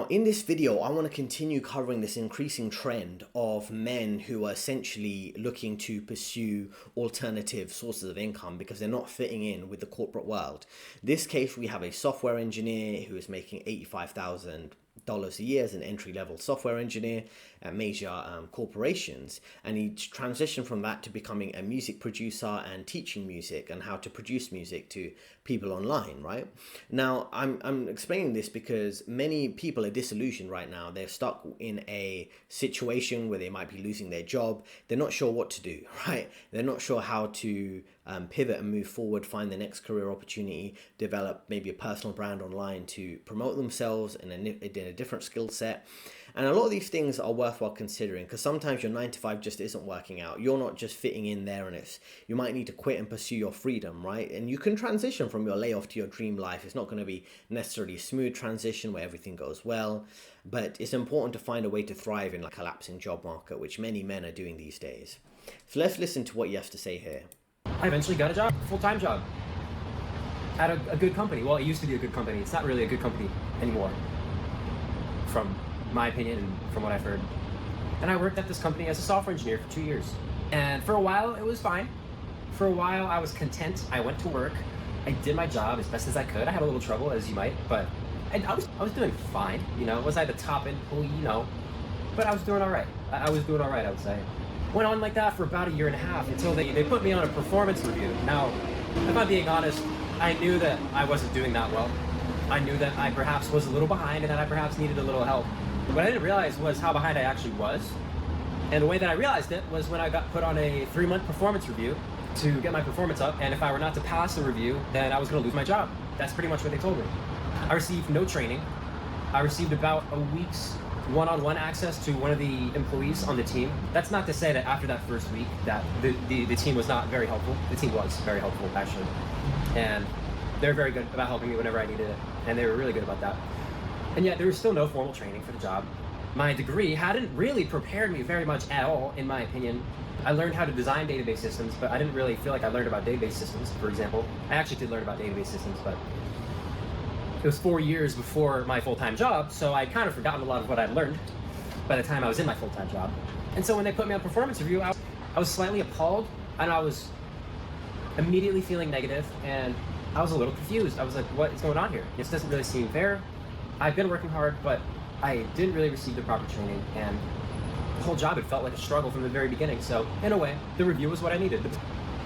Now, in this video, I want to continue covering this increasing trend of men who are essentially looking to pursue alternative sources of income because they're not fitting in with the corporate world. In this case, we have a software engineer who is making $85,000 a year as an entry-level software engineer at major corporations, and he transitioned from that to becoming a music producer and teaching music and how to produce music to people online, right? Now, I'm explaining this because many people are disillusioned right now. They're stuck in a situation where they might be losing their job. They're not sure what to do, right? They're not sure how to pivot and move forward, find the next career opportunity, develop maybe a personal brand online to promote themselves in a different skill set. And a lot of these things are worthwhile considering because sometimes your 9 to 5 just isn't working out. You're not just fitting in there, and you might need to quit and pursue your freedom, right? And you can transition from your layoff to your dream life. It's not going to be necessarily a smooth transition where everything goes well, but it's important to find a way to thrive in a collapsing job market, which many men are doing these days. So let's listen to what you have to say here. I eventually got a job, full-time job, at a good company. Well, it used to be a good company. It's not really a good company anymore, from my opinion and from what I've heard. And I worked at this company as a software engineer for 2 years. And for a while, it was fine. For a while, I was content. I went to work. I did my job as best as I could. I had a little trouble, as you might, but I was doing fine. You know, was I the top employee? No. But I was doing all right. I was doing all right, I would say. Went on like that for about a year and a half until they put me on a performance review. Now, if I'm being honest, I knew that I wasn't doing that well. I knew that I perhaps was a little behind and that I perhaps needed a little help. What I didn't realize was how behind I actually was. And the way that I realized it was when I got put on a 3-month performance review to get my performance up. And if I were not to pass the review, then I was going to lose my job. That's pretty much what they told me. I received no training. I received about a week's one-on-one access to one of the employees on the team. That's not to say that after that first week that the team was not very helpful. The team was very helpful, actually. And they're very good about helping me whenever I needed it. And they were really good about that. And yet there was still no formal training for the job. My degree hadn't really prepared me very much at all, in my opinion. I learned how to design database systems, but I didn't really feel like I learned about database systems, for example. I actually did learn about database systems, but it was 4 years before my full-time job, so I'd kind of forgotten a lot of what I'd learned by the time I was in my full-time job. And so when they put me on performance review, I was slightly appalled, and I was immediately feeling negative, and I was a little confused. I was like, what is going on here? This doesn't really seem fair. I've been working hard, but I didn't really receive the proper training, and the whole job, it felt like a struggle from the very beginning. So in a way, the review was what I needed.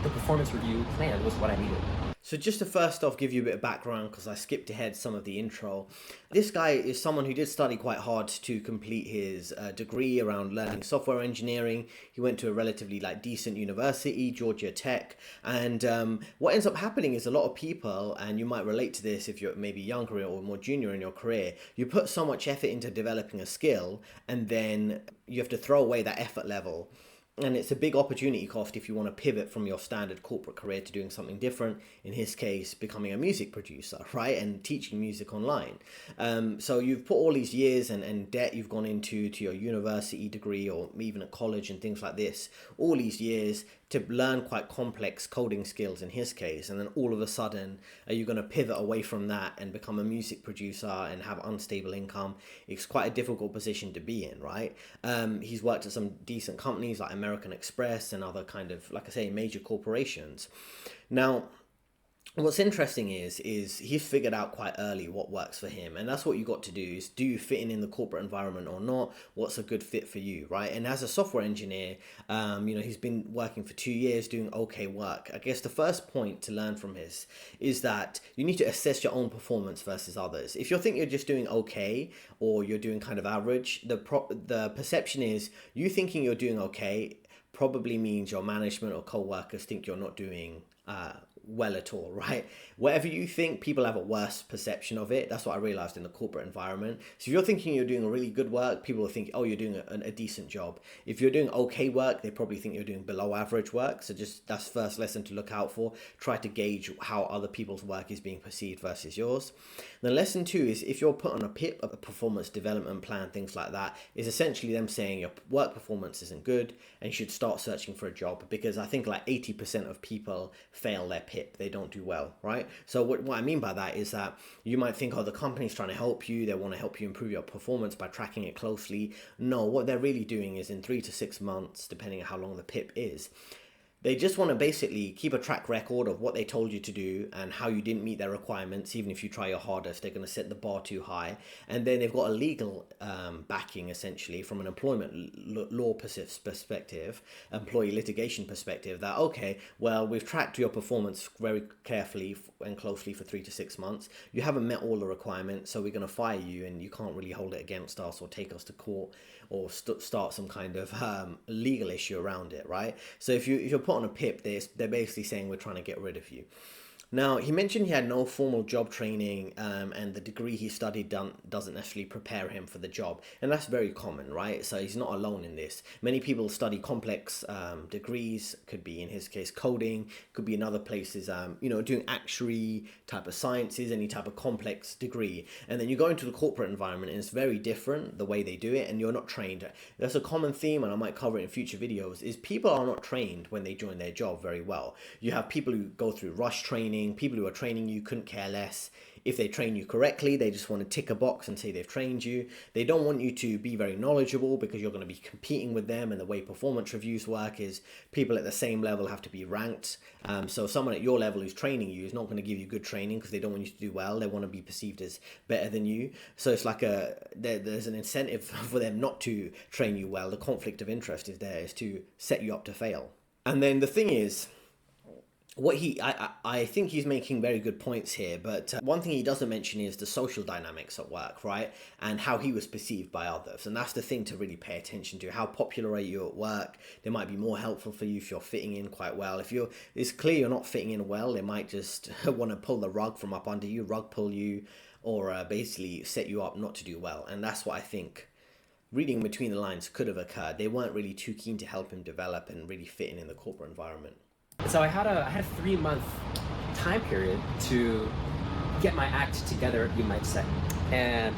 The performance review plan was what I needed. So just to first off give you a bit of background, because I skipped ahead some of the intro. This guy is someone who did study quite hard to complete his degree around learning software engineering. He went to a relatively decent university, Georgia Tech. And what ends up happening is a lot of people, and you might relate to this if you're maybe younger or more junior in your career, you put so much effort into developing a skill and then you have to throw away that effort level. And it's a big opportunity cost if you want to pivot from your standard corporate career to doing something different. In his case, becoming a music producer, right? And teaching music online. So you've put all these years and debt you've gone into your university degree or even at college and things like this, all these years to learn quite complex coding skills in his case. And then all of a sudden, are you going to pivot away from that and become a music producer and have unstable income? It's quite a difficult position to be in, right? He's worked at some decent companies like American Express and other kind of, like I say, major corporations. Now, what's interesting is he's figured out quite early what works for him, and that's what you got to do is, do you fit in the corporate environment or not? What's a good fit for you, right? And as a software engineer, he's been working for 2 years doing okay work. I guess the first point to learn from this is that you need to assess your own performance versus others. If you think you're just doing okay or you're doing kind of average, the perception is you thinking you're doing okay probably means your management or co-workers think you're not doing well at all, right? Whatever you think, people have a worse perception of it. That's what I realized in the corporate environment. So if you're thinking you're doing really good work, people will think, oh, you're doing a decent job. If you're doing okay work, they probably think you're doing below average work. So just that's first lesson to look out for. Try to gauge how other people's work is being perceived versus yours. Then lesson 2 is if you're put on a PIP, a performance development plan, things like that, is essentially them saying your work performance isn't good and you should start searching for a job, because I think 80% of people fail their PIP PIP, they don't do well, right? So what I mean by that is that you might think, oh, the company's trying to help you, they want to help you improve your performance by tracking it closely. No, what they're really doing is in 3 to 6 months, depending on how long the PIP is, they just want to basically keep a track record of what they told you to do and how you didn't meet their requirements. Even if you try your hardest, they're going to set the bar too high. And then they've got a legal backing, essentially, from an employment law perspective, employee litigation perspective, that, okay, well, we've tracked your performance very carefully and closely for 3 to 6 months. You haven't met all the requirements, so we're going to fire you, and you can't really hold it against us or take us to court or start some kind of legal issue around it, right? So if you're put on a PIP, they're basically saying we're trying to get rid of you. Now, he mentioned he had no formal job training, and the degree he studied doesn't necessarily prepare him for the job. And that's very common, right? So he's not alone in this. Many people study complex degrees, could be, in his case, coding, could be in other places, doing actuary type of sciences, any type of complex degree. And then you go into the corporate environment, and it's very different, the way they do it, and you're not trained. That's a common theme, and I might cover it in future videos, is people are not trained when they join their job very well. You have people who go through rush training. People who are training you couldn't care less if they train you correctly. They just want to tick a box and say they've trained you. They don't want you to be very knowledgeable because you're going to be competing with them, and the way performance reviews work is people at the same level have to be ranked. So someone at your level who's training you is not going to give you good training because they don't want you to do well. They want to be perceived as better than you. So it's like there's an incentive for them not to train you well. The conflict of interest is there, is to set you up to fail. And then the thing is, I think he's making very good points here, but one thing he doesn't mention is the social dynamics at work, right? And how he was perceived by others. And that's the thing to really pay attention to. How popular are you at work? They might be more helpful for you if you're fitting in quite well. If it's clear you're not fitting in well, they might just want to pull the rug from up under you, rug pull you, or basically set you up not to do well. And that's what I think, reading between the lines, could have occurred. They weren't really too keen to help him develop and really fit in the corporate environment. So I had a 3-month time period to get my act together, you might say. And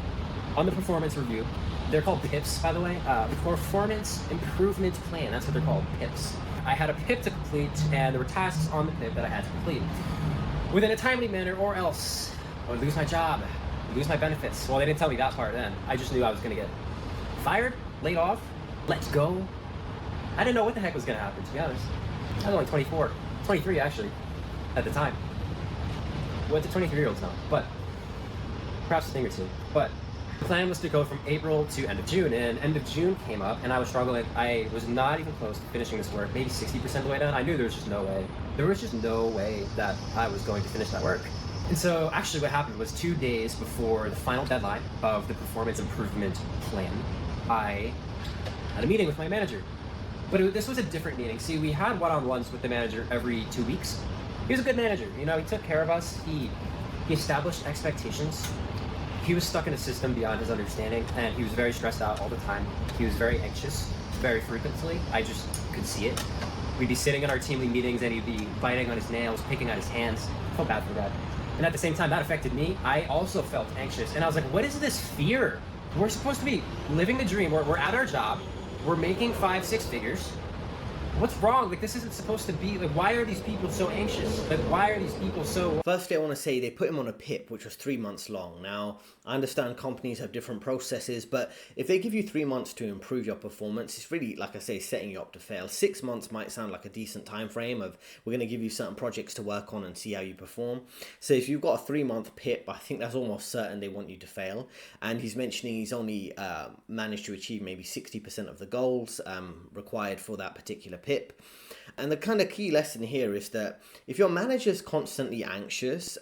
on the performance review, they're called PIPs, by the way, Performance Improvement Plan. That's what they're called, PIPs. I had a PIP to complete, and there were tasks on the PIP that I had to complete within a timely manner, or else I would lose my job, lose my benefits. Well, they didn't tell me that part then. I just knew I was going to get fired, laid off, let go. I didn't know what the heck was going to happen, to be honest. I was only 23 actually, at the time. What do 23-year-olds know? But perhaps a thing or two. But the plan was to go from April to end of June, and end of June came up, and I was struggling. I was not even close to finishing this work, maybe 60% of the way done. I knew there was just no way. There was just no way that I was going to finish that work. And so actually what happened was 2 days before the final deadline of the performance improvement plan, I had a meeting with my manager. But this was a different meeting. See, we had one-on-ones with the manager every 2 weeks. He was a good manager. He took care of us. He established expectations. He was stuck in a system beyond his understanding, and he was very stressed out all the time. He was very anxious, very frequently. I just could see it. We'd be sitting in our team lead meetings, and he'd be biting on his nails, picking at his hands. I felt bad for that. And at the same time, that affected me. I also felt anxious. And I was like, what is this fear? We're supposed to be living the dream. We're at our job. We're making 5-6 figures. What's wrong? This isn't supposed to be, why are these people so anxious? Why are these people so... Firstly, I want to say they put him on a PIP, which was 3 months long. Now, I understand companies have different processes, but if they give you 3 months to improve your performance, it's really, like I say, setting you up to fail. 6 months might sound like a decent time frame of, we're going to give you certain projects to work on and see how you perform. So if you've got a 3-month PIP, I think that's almost certain they want you to fail. And he's mentioning he's only managed to achieve maybe 60% of the goals required for that particular PIP. And the kind of key lesson here is that if your manager's constantly anxious,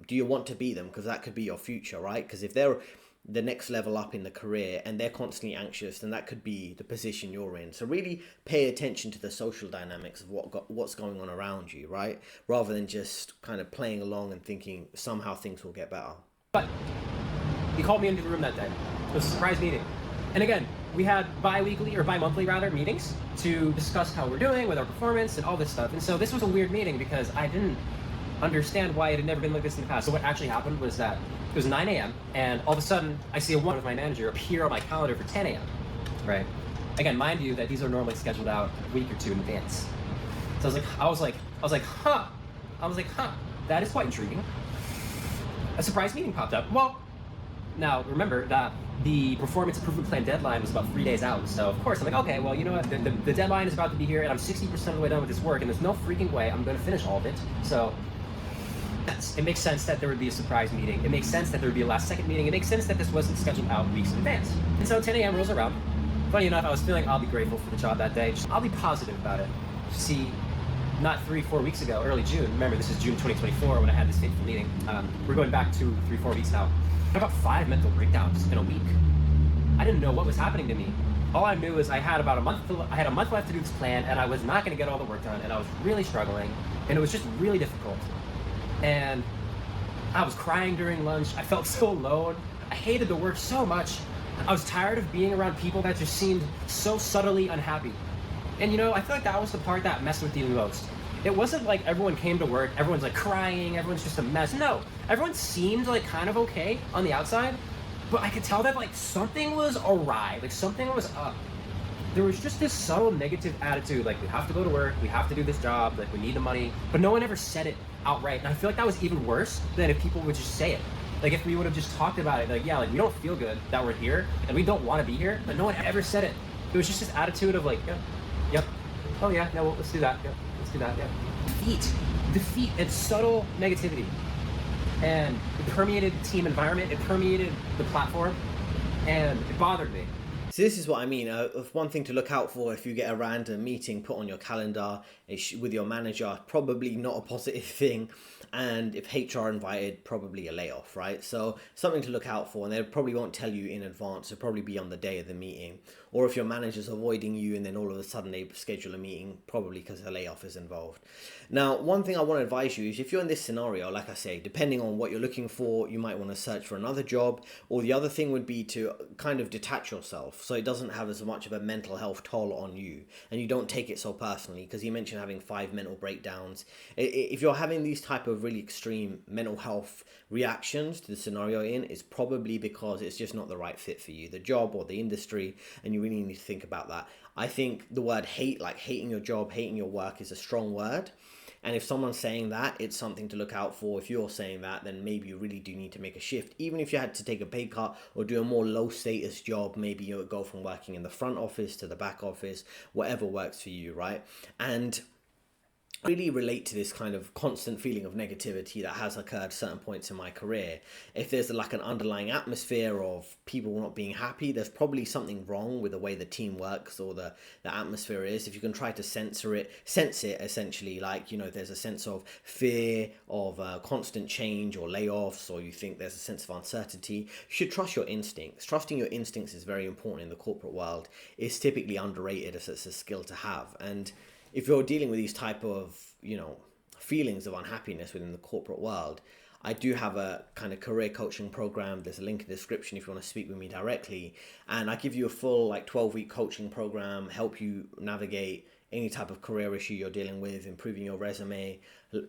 do you want to be them? Because that could be your future, right? Because if they're the next level up in the career and they're constantly anxious, then that could be the position you're in. So really pay attention to the social dynamics of what's going on around you, right? Rather than just kind of playing along and thinking somehow things will get better. But he called me into the room that day. It was a surprise meeting. And again, we had bi-weekly or bi-monthly rather meetings to discuss how we're doing with our performance and all this stuff. And so this was a weird meeting because I didn't understand why it had never been like this in the past. So what actually happened was that it was 9 a.m. and all of a sudden I see a one with my manager appear on my calendar for 10 a.m. Right? Again, mind you that these are normally scheduled out a week or two in advance. So I was like, huh, I was like, that is quite intriguing. A surprise meeting popped up. Well, now remember that the performance improvement plan deadline was about 3 days out. So of course I'm like, okay, well, you know what? The deadline is about to be here, and I'm 60% of the way done with this work, and there's no freaking way I'm going to finish all of it. So it makes sense that there would be a surprise meeting. It makes sense that there would be a last-second meeting. It makes sense that this wasn't scheduled out weeks in advance. And so 10 a.m. rolls around. Funny enough, I was feeling I'll be grateful for the job that day. I'll be positive about it. See, not 3-4 weeks ago, early June. Remember, this is June 2024 when I had this fateful meeting. We're going back 2-3-4 weeks now. I had about 5 mental breakdowns in a week. I didn't know what was happening to me. All I knew is I had about a month left to do this plan, and I was not going to get all the work done, and I was really struggling, and it was just really difficult. And I was crying during lunch. I felt so alone. I hated the work so much. I was tired of being around people that just seemed so subtly unhappy. And you know, I feel like that was the part that messed with me the most. It wasn't like everyone came to work, everyone's like crying, everyone's just a mess. No, everyone seemed like kind of okay on the outside, but I could tell that like something was awry, like something was up. There was just this subtle negative attitude, like we have to go to work, we have to do this job, like we need the money, but no one ever said it outright. And I feel like that was even worse than if people would just say it. Like if we would have just talked about it, like, yeah, like we don't feel good that we're here and we don't want to be here, but no one ever said it. It was just this attitude of like, yep, oh yeah, no, well, let's do that, yep, let's do that, yep. Defeat and subtle negativity. And it permeated the team environment, it permeated the platform, and it bothered me. So this is what I mean. One thing to look out for if you get a random meeting put on your calendar with your manager, probably not a positive thing. And if HR invited, probably a layoff, right? So something to look out for, and they probably won't tell you in advance. It'll probably be on the day of the meeting. Or if your manager's avoiding you and then all of a sudden they schedule a meeting, probably because a layoff is involved. Now, one thing I want to advise you is if you're in this scenario, like I say, depending on what you're looking for, you might want to search for another job. Or the other thing would be to kind of detach yourself so it doesn't have as much of a mental health toll on you and you don't take it so personally, because you mentioned having 5 mental breakdowns. If you're having these type of really extreme mental health reactions to the scenario you're in, it's probably because it's just not the right fit for you, the job or the industry, and you really need to think about that. I think the word hate, like hating your job, hating your work, is a strong word. And if someone's saying that, it's something to look out for. If you're saying that, then maybe you really do need to make a shift. Even if you had to take a pay cut or do a more low status job, maybe you would go from working in the front office to the back office, whatever works for you, right? And really relate to this kind of constant feeling of negativity that has occurred at certain points in my career. If there's like an underlying atmosphere of people not being happy, there's probably something wrong with the way the team works or the atmosphere is. If you can try to sense it essentially, like, you know, there's a sense of fear of constant change or layoffs, or you think there's a sense of uncertainty, you should trust your instincts. Trusting your instincts is very important in the corporate world. It's typically underrated as it's a skill to have. And if you're dealing with these type of, you know, feelings of unhappiness within the corporate world, I do have a kind of career coaching program. There's a link in the description if you want to speak with me directly. And I give you a full like 12-week coaching program, help you navigate any type of career issue you're dealing with, improving your resume,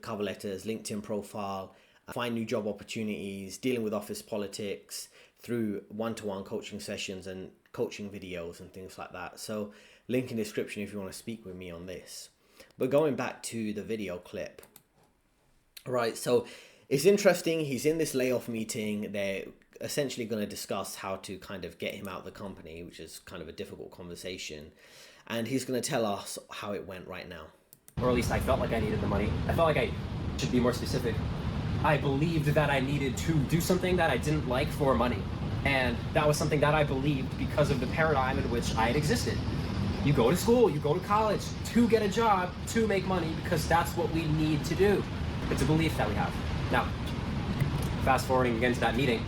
cover letters, LinkedIn profile, find new job opportunities, dealing with office politics through one-to-one coaching sessions and coaching videos and things like that. So link in the description if you want to speak with me on this. But going back to the video clip, right? So it's interesting. He's in this layoff meeting. They're essentially going to discuss how to kind of get him out of the company, which is kind of a difficult conversation. And he's going to tell us how it went right now. Or at least I felt like I needed the money. I felt like I should be more specific. I believed that I needed to do something that I didn't like for money. And that was something that I believed because of the paradigm in which I had existed. You go to school, you go to college to get a job, to make money, because that's what we need to do. It's a belief that we have. Now, fast forwarding again to that meeting,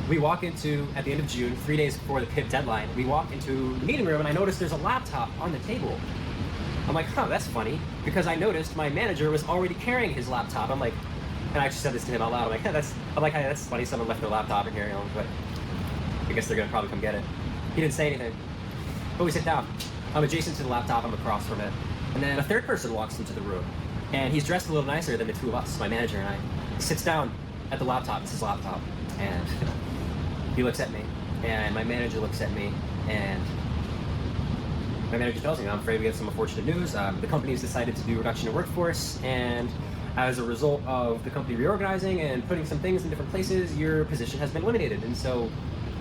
we walk into, at the end of June, 3 days before the PIP deadline, we walk into the meeting room and I noticed there's a laptop on the table. I'm like, that's funny, because I noticed my manager was already carrying his laptop. I'm like, and I actually said this to him out loud, I'm like, hey, that's funny, someone left their laptop in here, you know, but I guess they're gonna probably come get it. He didn't say anything, but we sit down. I'm adjacent to the laptop, I'm across from it. And then a third person walks into the room. And he's dressed a little nicer than the two of us, my manager and I. He sits down at the laptop, it's his laptop. And he looks at me, and my manager looks at me, and my manager tells me, I'm afraid we have some unfortunate news. The company has decided to do a reduction in workforce, and as a result of the company reorganizing and putting some things in different places, your position has been eliminated. And so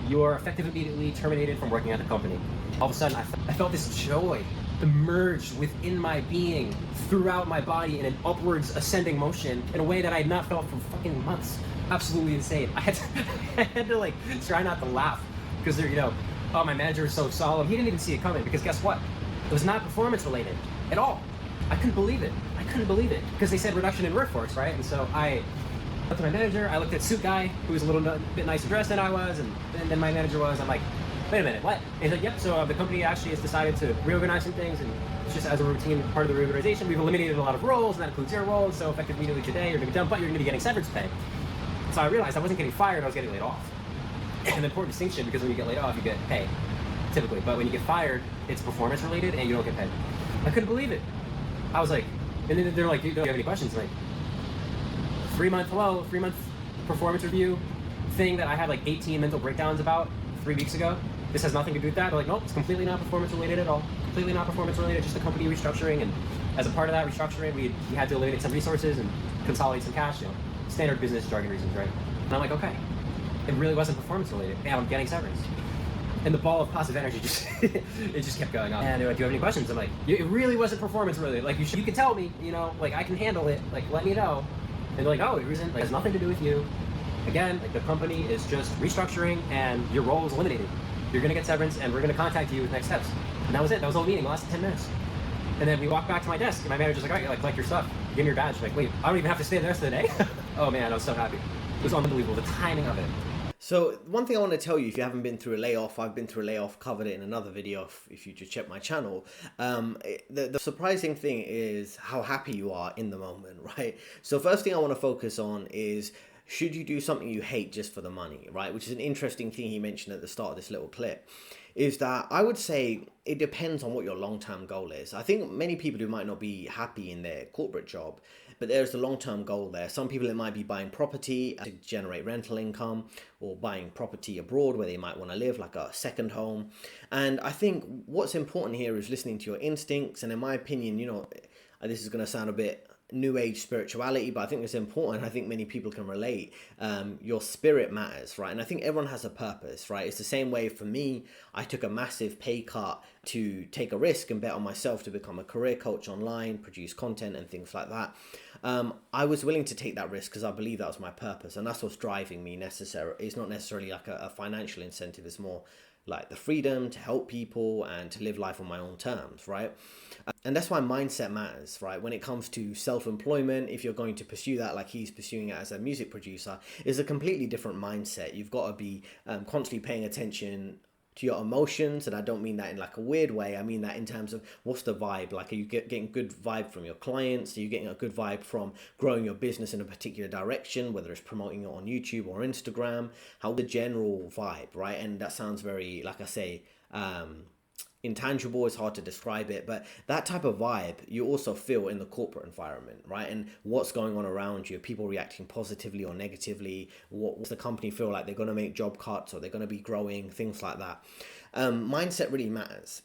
you're effective immediately terminated from working at the company. All of a sudden, I felt this joy emerge within my being, throughout my body in an upwards ascending motion in a way that I had not felt for fucking months. Absolutely insane. I had to like try not to laugh because they're, oh, my manager is so solemn. He didn't even see it coming because guess what? It was not performance related at all. I couldn't believe it because they said reduction in workforce, right? And so I looked at my manager, I looked at suit guy who was a little bit nicer dressed than I was, and then my manager was. I'm like, wait a minute, what? And he's like, yep, so the company actually has decided to reorganize some things, and it's just as a routine part of the reorganization, we've eliminated a lot of roles, and that includes your role, so effective immediately today, you're going to be done, but you're going to be getting severance pay. So I realized I wasn't getting fired, I was getting laid off. An important distinction, because when you get laid off, you get pay, typically, but when you get fired, it's performance related, and you don't get paid. I couldn't believe it. I was like, and then they're like, do you have any questions? Like, 3 month performance review thing that I had like 18 mental breakdowns about 3 weeks ago. This has nothing to do with that. They're like, nope, it's completely not performance related at all. Completely not performance related, just a company restructuring. And as a part of that restructuring, we had to eliminate some resources and consolidate some cash, standard business jargon reasons, right? And I'm like, okay, it really wasn't performance related. And I'm getting severance. And the ball of positive energy it just kept going up. And they're like, do you have any questions? I'm like, it really wasn't performance related. Like, you can tell me, like I can handle it. Like, let me know. And they're like, no, it has nothing to do with you. Again, like the company is just restructuring and your role is eliminated. You're going to get severance and we're going to contact you with next steps. And that was it. That was the whole meeting. It lasted 10 minutes. And then we walked back to my desk and my manager's like, all right, collect your stuff. Give me your badge. I'm like, wait, I don't even have to stay the rest of the day? Oh man, I was so happy. It was unbelievable. The timing of it. So one thing I want to tell you, if you haven't been through a layoff, I've been through a layoff, covered it in another video if you just check my channel. The surprising thing is how happy you are in the moment, right? So first thing I want to focus on is, should you do something you hate just for the money, right? Which is an interesting thing he mentioned at the start of this little clip. Is that I would say it depends on what your long-term goal is. I think many people who might not be happy in their corporate job, but there's the long-term goal there. Some people, it might be buying property to generate rental income, or buying property abroad where they might want to live, like a second home. And I think what's important here is listening to your instincts. And in my opinion, this is going to sound a bit new age spirituality, but I think it's important. I think many people can relate. Your spirit matters, right? And I think everyone has a purpose, right? It's the same way for me. I took a massive pay cut to take a risk and bet on myself to become a career coach online, produce content and things like that. I was willing to take that risk because I believe that was my purpose, and that's what's driving me. It's not necessarily like a financial incentive. It's more like the freedom to help people and to live life on my own terms, right? And that's why mindset matters, right? When it comes to self-employment, if you're going to pursue that like he's pursuing it as a music producer, is a completely different mindset. You've got to be constantly paying attention to your emotions, and I don't mean that in like a weird way. I mean that in terms of what's the vibe. Like, are you getting good vibe from your clients? Are you getting a good vibe from growing your business in a particular direction, whether it's promoting it on YouTube or Instagram? How the general vibe, right? And that sounds very, like I say, intangible. It's hard to describe it, but that type of vibe you also feel in the corporate environment, right? And what's going on around you, people reacting positively or negatively, what's the company feel like they're going to make job cuts or they're going to be growing, things like that. Mindset really matters.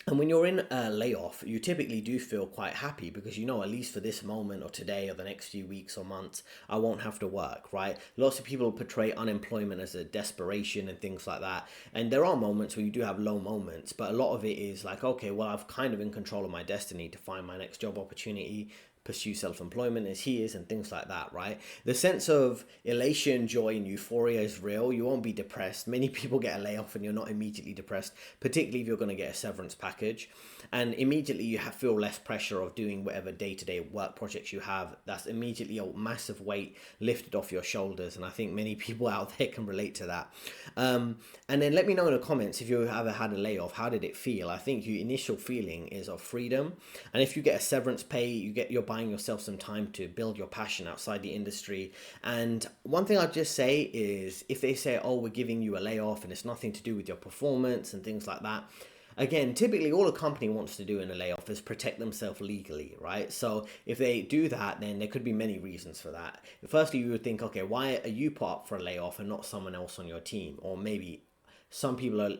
And when you're in a layoff, you typically do feel quite happy because at least for this moment or today or the next few weeks or months, I won't have to work, right? Lots of people portray unemployment as a desperation and things like that. And there are moments where you do have low moments, but a lot of it is like, okay, well, I've kind of in control of my destiny to find my next job opportunity, pursue self-employment as he is, and things like that, right? The sense of elation, joy, and euphoria is real. You won't be depressed. Many people get a layoff and you're not immediately depressed, particularly if you're going to get a severance package. And immediately you feel less pressure of doing whatever day-to-day work projects you have. That's immediately a massive weight lifted off your shoulders. And I think many people out there can relate to that. And then let me know in the comments if you ever had a layoff, how did it feel? I think your initial feeling is of freedom. And if you get a severance pay, you're buying yourself some time to build your passion outside the industry. And one thing I'll just say is, if they say, oh, we're giving you a layoff and it's nothing to do with your performance and things like that, again, typically all a company wants to do in a layoff is protect themselves legally, right? So if they do that, then there could be many reasons for that. Firstly, you would think, okay, why are you put up for a layoff and not someone else on your team? Or maybe some people are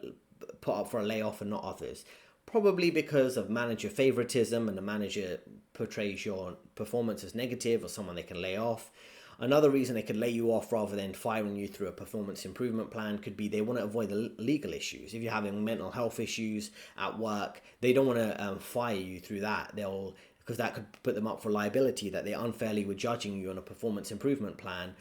put up for a layoff and not others. probably because of manager favoritism and the manager portrays your performance as negative or someone they can lay off. Another reason they could lay you off rather than firing you through a performance improvement plan could be they want to avoid the legal issues. If you're having mental health issues at work, they don't want to fire you through that. Because that could put them up for liability, that they unfairly were judging you on a performance improvement plan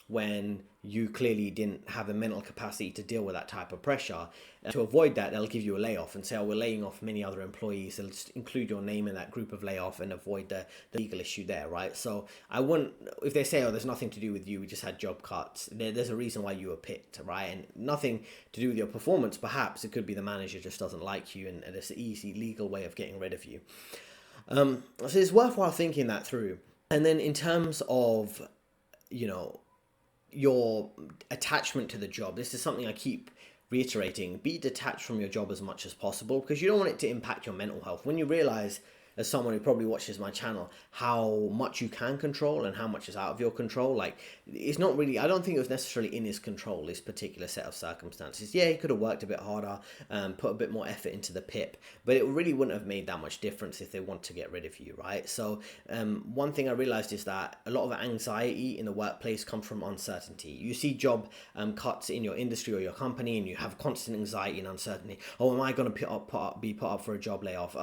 when you clearly didn't have the mental capacity to deal with that type of pressure. To avoid that, they'll give you a layoff and say, oh, we're laying off many other employees. They'll just include your name in that group of layoff and avoid the legal issue there, right? So I wouldn't, if they say, oh, there's nothing to do with you, we just had job cuts, there's a reason why you were picked, right? And nothing to do with your performance. Perhaps it could be the manager just doesn't like you and it's an easy legal way of getting rid of you. So it's worthwhile thinking that through. And then in terms of, your attachment to the job, this is something I keep reiterating. Be detached from your job as much as possible, because you don't want it to impact your mental health. When you realize, as someone who probably watches my channel, how much you can control and how much is out of your control, like, it's not really, I don't think it was necessarily in his control, this particular set of circumstances. Yeah, he could have worked a bit harder, put a bit more effort into the PIP, but it really wouldn't have made that much difference if they want to get rid of you, right? So one thing I realized is that a lot of anxiety in the workplace comes from uncertainty. You see job cuts in your industry or your company, and you have constant anxiety and uncertainty. Oh, am I going to be put up for a job layoff?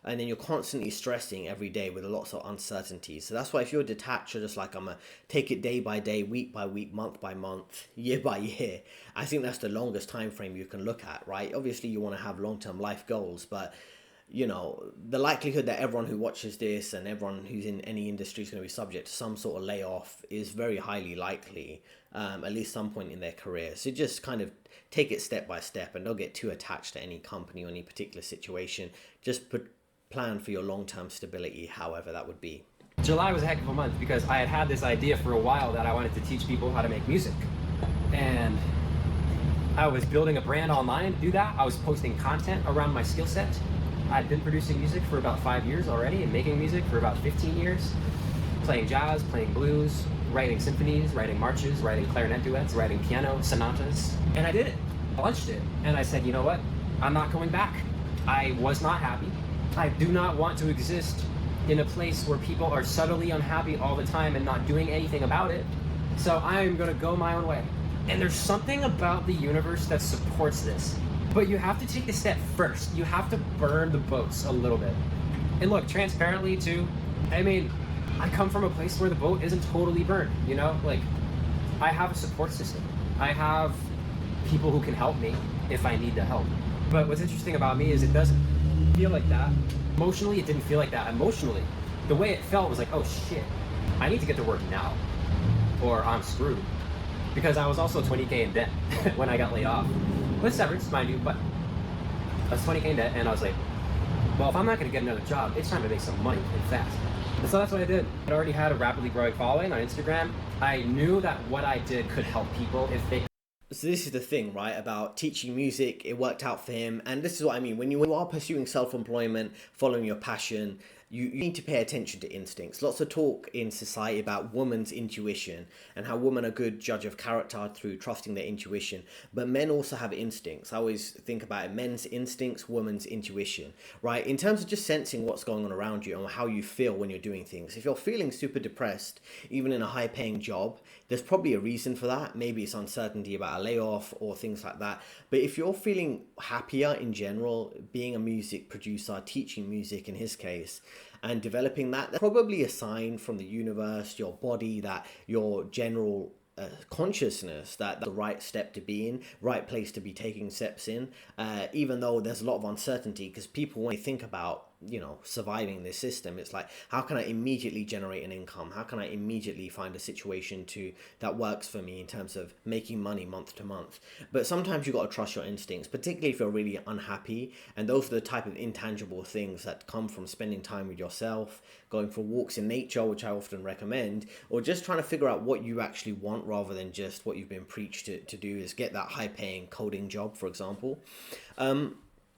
And then you're constantly stressing every day with lots of uncertainty. So that's why if you're detached, you're just like, I'm gonna take it day by day, week by week, month by month, year by year. I think that's the longest time frame you can look at, right? Obviously you want to have long-term life goals, but the likelihood that everyone who watches this and everyone who's in any industry is going to be subject to some sort of layoff is very highly likely, at least some point in their career. So just kind of take it step by step and don't get too attached to any company or any particular situation. Just plan for your long-term stability, however that would be. July was a heck of a month because I had this idea for a while that I wanted to teach people how to make music. And I was building a brand online to do that. I was posting content around my skill set. I'd been producing music for about 5 years already and making music for about 15 years. Playing jazz, playing blues, writing symphonies, writing marches, writing clarinet duets, writing piano sonatas. And I did it. I launched it. And I said, you know what? I'm not going back. I was not happy. I do not want to exist in a place where people are subtly unhappy all the time and not doing anything about it. So I am going to go my own way. And there's something about the universe that supports this. But you have to take the step first. You have to burn the boats a little bit. And look, transparently too, I come from a place where the boat isn't totally burned, Like, I have a support system. I have people who can help me if I need the help. But what's interesting about me is it doesn't feel like that. Emotionally, it didn't feel like that. Emotionally, the way it felt was like, oh shit, I need to get to work now or I'm screwed. Because I was also 20K in debt when I got laid off. With severance, mind you, but I was 20K in debt and I was like, well, if I'm not going to get another job, it's time to make some money and fast. And so that's what I did. I already had a rapidly growing following on Instagram. I knew that what I did could help people if they... So this is the thing, right, about teaching music. It worked out for him. And this is what I mean. When you are pursuing self-employment, following your passion, you need to pay attention to instincts. Lots of talk in society about women's intuition and how women are good judge of character through trusting their intuition. But men also have instincts. I always think about it, men's instincts, women's intuition, right? In terms of just sensing what's going on around you and how you feel when you're doing things. If you're feeling super depressed, even in a high-paying job, there's probably a reason for that. Maybe it's uncertainty about a layoff or things like that. But if you're feeling happier in general, being a music producer, teaching music in his case, and developing that, that's probably a sign from the universe, your body, that your general consciousness, that that's the right step to be in, right place to be taking steps in, even though there's a lot of uncertainty. Because people, when they think about surviving this system, it's like, how can I immediately generate an income? How can I immediately find a situation that works for me in terms of making money month to month? But sometimes you got to trust your instincts, particularly if you're really unhappy. And those are the type of intangible things that come from spending time with yourself, going for walks in nature, which I often recommend, or just trying to figure out what you actually want rather than just what you've been preached to do, is get that high paying coding job, for example.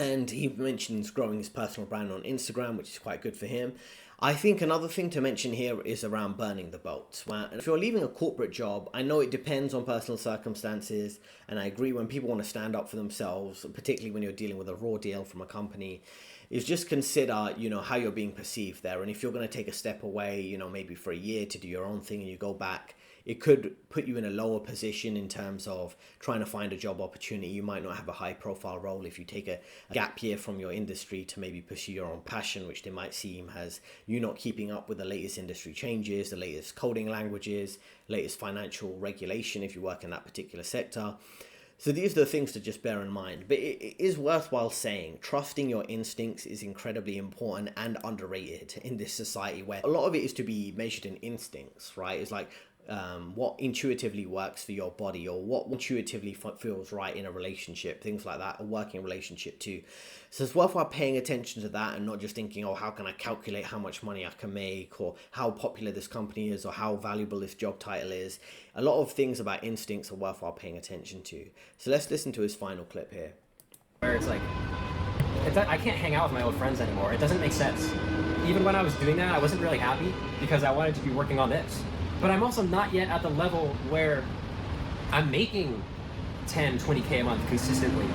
And he mentions growing his personal brand on Instagram, which is quite good for him. I think another thing to mention here is around burning the boats. If you're leaving a corporate job, I know it depends on personal circumstances, and I agree when people want to stand up for themselves, particularly when you're dealing with a raw deal from a company, is just consider, how you're being perceived there. And if you're going to take a step away, maybe for a year to do your own thing and you go back, it could put you in a lower position in terms of trying to find a job opportunity. You might not have a high profile role if you take a gap year from your industry to maybe pursue your own passion, which they might seem as you not keeping up with the latest industry changes, the latest coding languages, latest financial regulation if you work in that particular sector. So these are the things to just bear in mind. But it is worthwhile saying trusting your instincts is incredibly important and underrated in this society where a lot of it is to be measured in instincts, right? It's like what intuitively works for your body, or what intuitively feels right in a relationship, things like that, a working relationship too. So it's worthwhile paying attention to that and not just thinking, oh, how can I calculate how much money I can make, or how popular this company is, or how valuable this job title is. A lot of things about instincts are worthwhile paying attention to. So let's listen to his final clip here. Where it's like, I can't hang out with my old friends anymore. It doesn't make sense. Even when I was doing that, I wasn't really happy because I wanted to be working on this. But I'm also not yet at the level where I'm making 10, 20K a month consistently.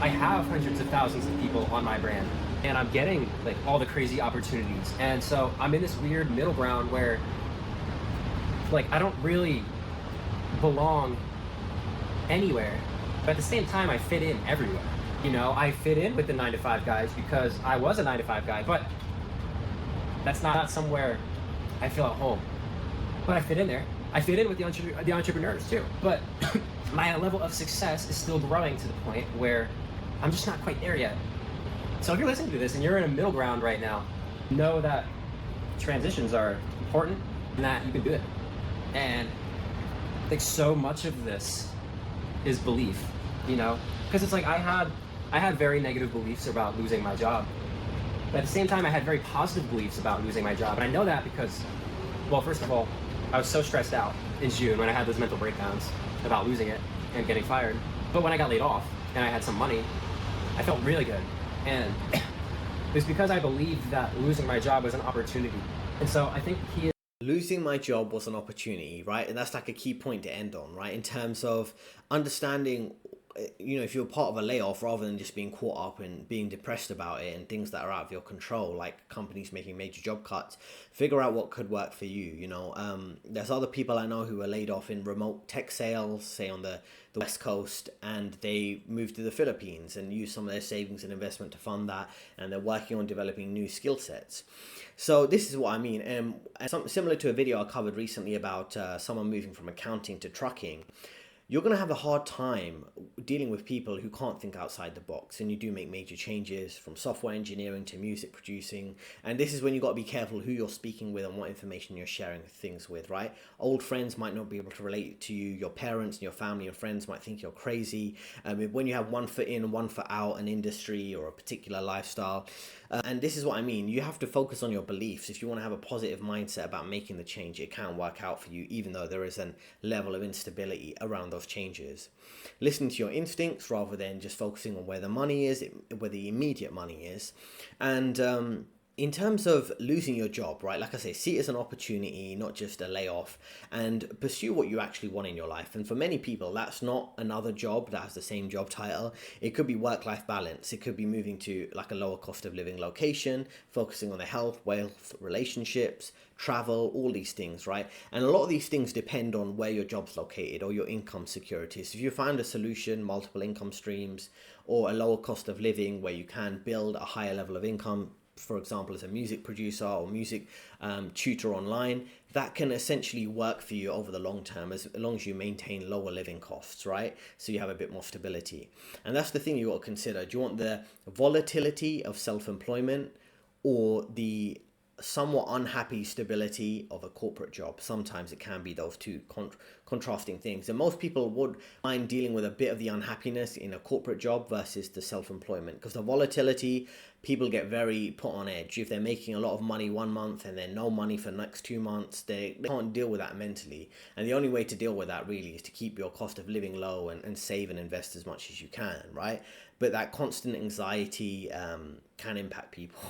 I have hundreds of thousands of people on my brand, and I'm getting like all the crazy opportunities. And so I'm in this weird middle ground where like I don't really belong anywhere. But at the same time, I fit in everywhere. I fit in with the 9-to-5 guys because I was a 9-to-5 guy, but that's not somewhere I feel at home. But I fit in there. I fit in with the entrepreneurs too. But my level of success is still growing to the point where I'm just not quite there yet. So if you're listening to this and you're in a middle ground right now, know that transitions are important and that you can do it. And like so much of this is belief, because it's like I had very negative beliefs about losing my job. But at the same time, I had very positive beliefs about losing my job. And I know that because, well, first of all, I was so stressed out in June when I had those mental breakdowns about losing it and getting fired. But when I got laid off and I had some money, I felt really good. And it was because I believed that losing my job was an opportunity. And so I think losing my job was an opportunity, right? And that's like a key point to end on, right? In terms of understanding, if you're part of a layoff, rather than just being caught up and being depressed about it and things that are out of your control, like companies making major job cuts, figure out what could work for you. There's other people I know who were laid off in remote tech sales, say on the West Coast, and they moved to the Philippines and used some of their savings and investment to fund that, and they're working on developing new skill sets. So this is what I mean. And something similar to a video I covered recently about someone moving from accounting to trucking. You're going to have a hard time dealing with people who can't think outside the box, and you do make major changes from software engineering to music producing. And this is when you've got to be careful who you're speaking with and what information you're sharing things with, right? Old friends might not be able to relate to you. Your parents and your family and friends might think you're crazy. When you have one foot in, one foot out an industry or a particular lifestyle. And this is what I mean. You have to focus on your beliefs. If you want to have a positive mindset about making the change, it can work out for you, even though there is a level of instability around those changes. Listen to your instincts rather than just focusing on where the money is, where the immediate money is. And in terms of losing your job, right, like I say, see it as an opportunity, not just a layoff, and pursue what you actually want in your life. And for many people, that's not another job that has the same job title. It could be work-life balance. It could be moving to like a lower cost of living location, focusing on their health, wealth, relationships, travel, all these things, right? And a lot of these things depend on where your job's located or your income security. So if you find a solution, multiple income streams, or a lower cost of living where you can build a higher level of income, for example, as a music producer or music tutor online, that can essentially work for you over the long term as long as you maintain lower living costs, right? So you have a bit more stability. And that's the thing you got to consider. Do you want the volatility of self-employment or the somewhat unhappy stability of a corporate job? Sometimes it can be those two contrasting things, and most people would mind dealing with a bit of the unhappiness in a corporate job versus the self-employment, because the volatility, people get very put on edge. If they're making a lot of money one month and then no money for the next 2 months, they can't deal with that mentally. And the only way to deal with that really is to keep your cost of living low and save and invest as much as you can, right? But that constant anxiety can impact people.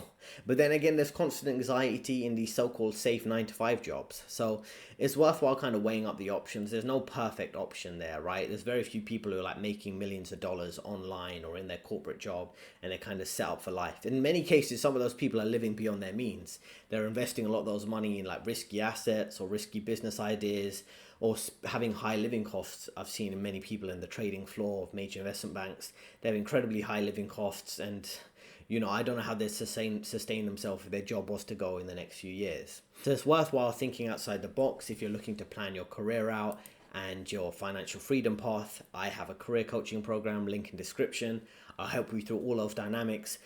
But then again, there's constant anxiety in these so-called safe 9 to 5 jobs. So it's worthwhile kind of weighing up the options. There's no perfect option there, right? There's very few people who are like making millions of dollars online or in their corporate job, and they're kind of set up for life. In many cases, some of those people are living beyond their means. They're investing a lot of those money in like risky assets or risky business ideas, or having high living costs. I've seen in many people in the trading floor of major investment banks, they have incredibly high living costs, and I don't know how they sustain themselves if their job was to go in the next few years. So it's worthwhile thinking outside the box if you're looking to plan your career out and your financial freedom path. I have a career coaching program, link in description. I'll help you through all those dynamics,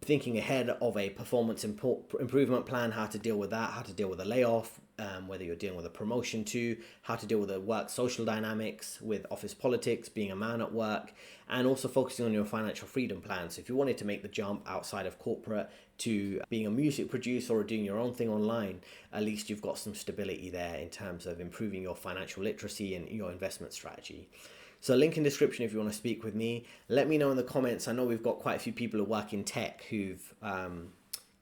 thinking ahead of a performance improvement plan, how to deal with that, how to deal with a layoff, whether you're dealing with a promotion too, how to deal with the work social dynamics with office politics, being a man at work, and also focusing on your financial freedom plan. So if you wanted to make the jump outside of corporate to being a music producer or doing your own thing online, at least you've got some stability there in terms of improving your financial literacy and your investment strategy. So link in description if you want to speak with me. Let me know in the comments. I know we've got quite a few people who work in tech who've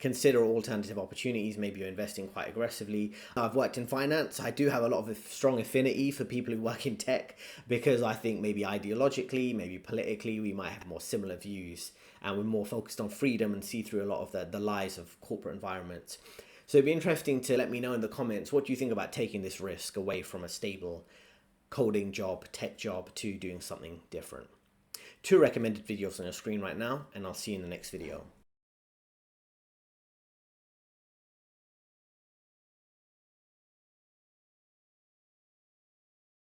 consider alternative opportunities. Maybe you're investing quite aggressively. I've worked in finance. I do have a lot of a strong affinity for people who work in tech, because I think maybe ideologically, maybe politically, we might have more similar views, and we're more focused on freedom and see through a lot of the lies of corporate environments. So it'd be interesting to let me know in the comments, what do you think about taking this risk away from a stable coding job, tech job, to doing something different? 2 recommended videos on your screen right now, and I'll see you in the next video.